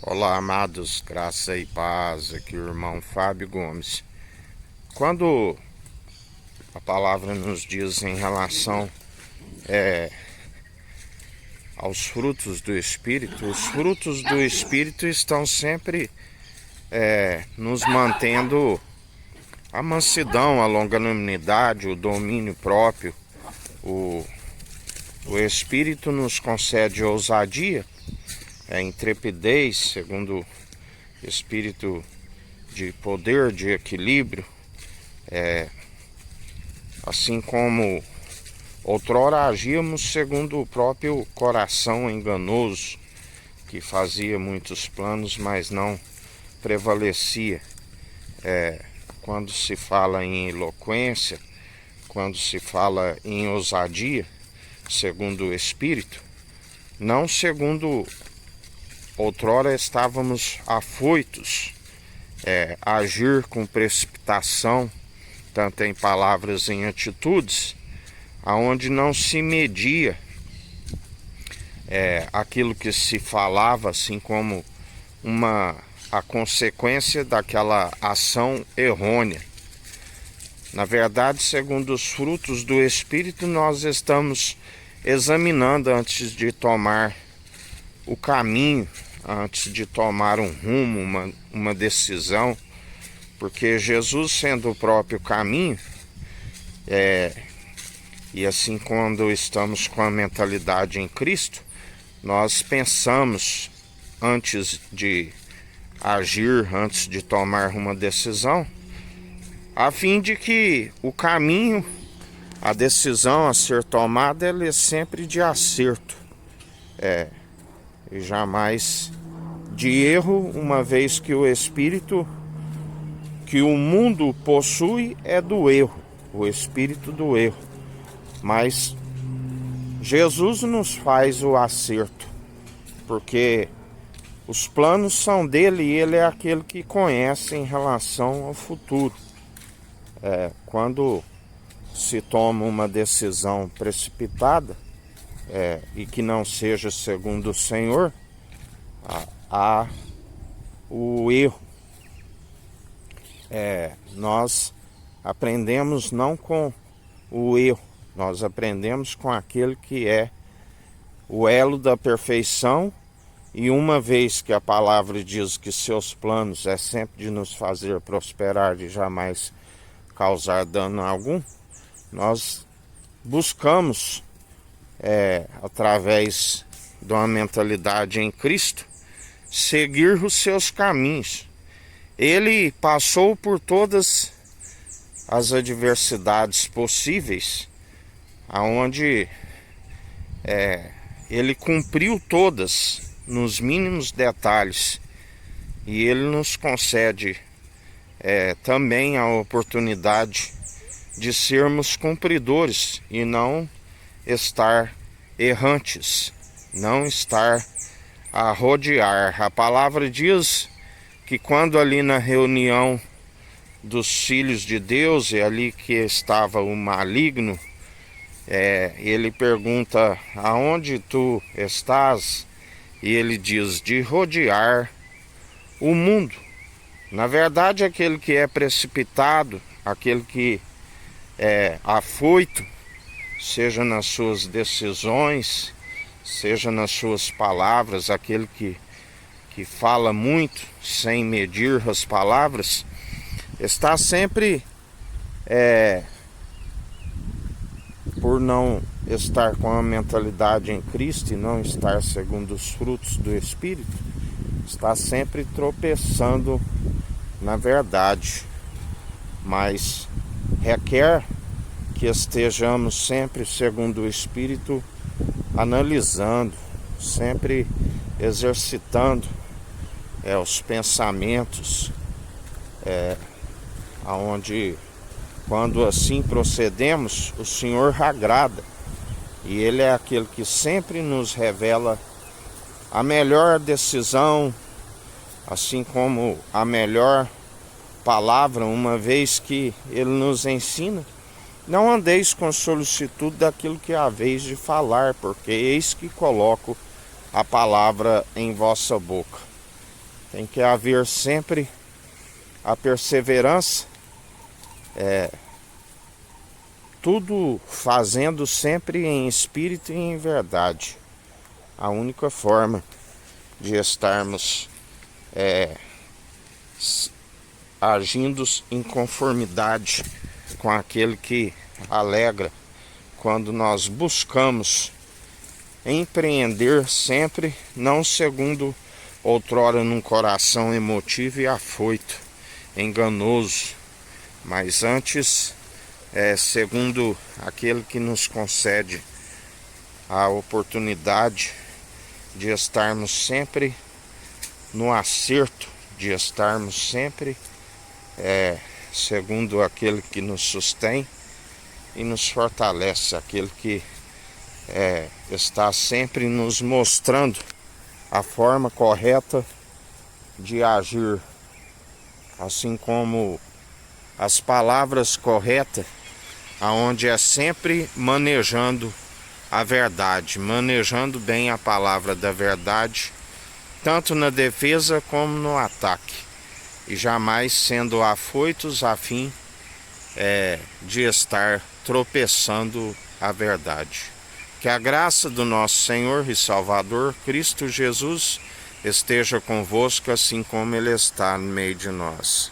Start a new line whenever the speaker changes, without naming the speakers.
Olá, amados, graça e paz, aqui o irmão Fábio Gomes. Quando a palavra nos diz em relação aos frutos do Espírito, os frutos do Espírito estão sempre nos mantendo a mansidão, a longanimidade, o domínio próprio. O Espírito nos concede ousadia, intrepidez, segundo espírito de poder, de equilíbrio, assim como outrora agíamos segundo o próprio coração enganoso, que fazia muitos planos, mas não prevalecia. Quando se fala em eloquência, quando se fala em ousadia, segundo o Espírito, não segundo outrora estávamos afoitos, agir com precipitação, tanto em palavras em atitudes, aonde não se media aquilo que se falava, assim como a consequência daquela ação errônea. Na verdade, segundo os frutos do Espírito, nós estamos examinando antes de tomar o caminho, antes de tomar um rumo, uma decisão, porque Jesus, sendo o próprio caminho, e assim quando estamos com a mentalidade em Cristo, nós pensamos antes de agir, antes de tomar uma decisão, a fim de que o caminho, a decisão a ser tomada, ela é sempre de acerto, e jamais de erro, uma vez que o espírito que o mundo possui é do erro, o espírito do erro. Mas Jesus nos faz o acerto, porque os planos são dele e ele é aquele que conhece em relação ao futuro. Quando se toma uma decisão precipitada e que não seja segundo o Senhor, há o erro. Nós aprendemos não com o erro, nós aprendemos com aquele que é o elo da perfeição, e uma vez que a palavra diz que seus planos é sempre de nos fazer prosperar e jamais causar dano algum, nós buscamos, através de uma mentalidade em Cristo, seguir os seus caminhos. Ele passou por todas as adversidades possíveis, aonde ele cumpriu todas nos mínimos detalhes, e ele nos concede também a oportunidade de sermos cumpridores e não estar errantes, não estar a rodear. A palavra diz que quando ali na reunião dos filhos de Deus, é ali que estava o maligno, ele pergunta: aonde tu estás? E ele diz: de rodear o mundo. Na verdade, aquele que é precipitado, aquele que é afoito, seja nas suas decisões, seja nas suas palavras, aquele que fala muito sem medir as palavras, está sempre por não estar com a mentalidade em Cristo e não estar segundo os frutos do Espírito, está sempre tropeçando na verdade. Mas requer que estejamos sempre segundo o Espírito, analisando, sempre exercitando os pensamentos, aonde, quando assim procedemos, o Senhor agrada, e Ele é aquele que sempre nos revela a melhor decisão, assim como a melhor palavra, uma vez que Ele nos ensina: não andeis com solicitude daquilo que há vez de falar, porque eis que coloco a palavra em vossa boca. Tem que haver sempre a perseverança, tudo fazendo sempre em espírito e em verdade. A única forma de estarmos agindo em conformidade com aquele que alegra, quando nós buscamos empreender sempre, não segundo outrora num coração emotivo e afoito, enganoso, mas antes segundo aquele que nos concede a oportunidade de estarmos sempre no acerto, de estarmos sempre segundo aquele que nos sustém e nos fortalece, aquele que está sempre nos mostrando a forma correta de agir, assim como as palavras corretas, aonde é sempre manejando a verdade, manejando bem a palavra da verdade, tanto na defesa como no ataque, e jamais sendo afoitos a fim de estar tropeçando a verdade. Que a graça do nosso Senhor e Salvador, Cristo Jesus, esteja convosco, assim como Ele está no meio de nós.